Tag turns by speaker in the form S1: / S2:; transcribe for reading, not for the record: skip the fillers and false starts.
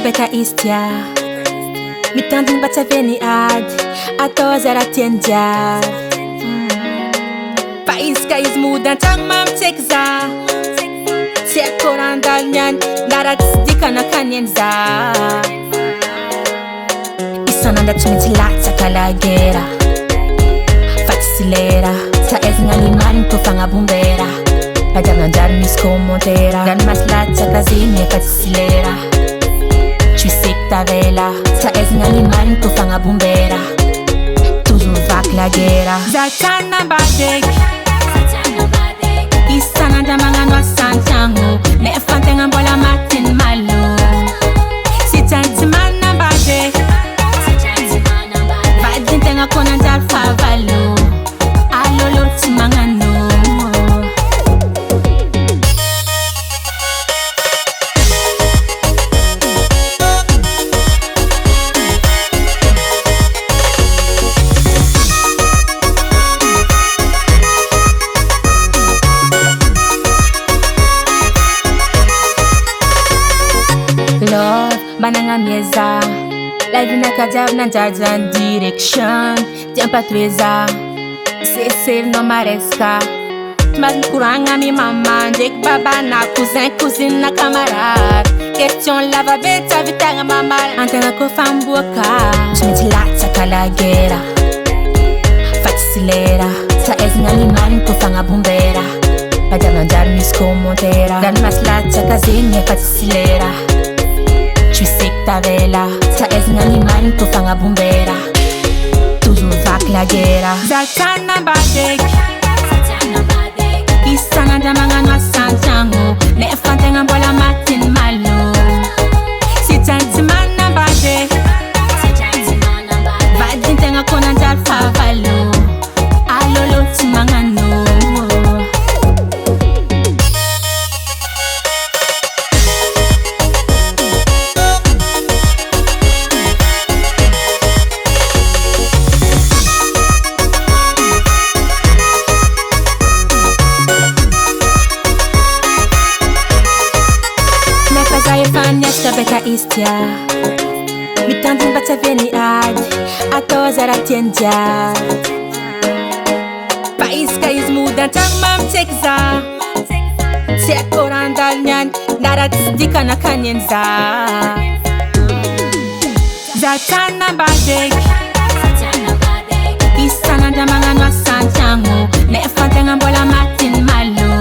S1: beta istia mitanding baca veni ad atau zara tienjar Paiska is mudan tang mam tekza se korandalnyan darat dikana kanyenza isananda tumitilata kalagera Fatilera sa esngani marin tofanga bumbera Padang dar misko montera Dan maslata kazini fatilera Ta vela, sa esngani marin tofanga bumbera Toujours vac la guerra Zatana badek Isana jamanga no santango Ne fantenga bola matin malo Sitanti mana badek Vadin tenga konan dar favalo Alolo timangano Lord, bananga mieza Live na kajab na jarjan direction Tiempa treza Cesser no maresca Mas kuranga mi mama Jek baba na cousin cousine na camarade Question lava beta vitanga mama Antena ko fambuaka Tumitilata kalagera Fatilera Sa esngani marin tofanga bumbera Padang dar misko montera Dan maslata kazini fatilera Tu sais que ta vela Sa esngani marin tofanga bumbera Toujours vac la guerra Zatana badek Isana jamanga no santango Ne fantenga bola matin malo Sitanti mana badek Vadin tenga konan dar favalo Alolo timangano Fanyashta beta istia Mitanding baca veni ad Atau zara tienjar Paiska is mudan tang mam tekza Se korandalnyan Darat dikana kanyenza Zatana badek Isana jamanga no santango Ne fantenga bola matin malo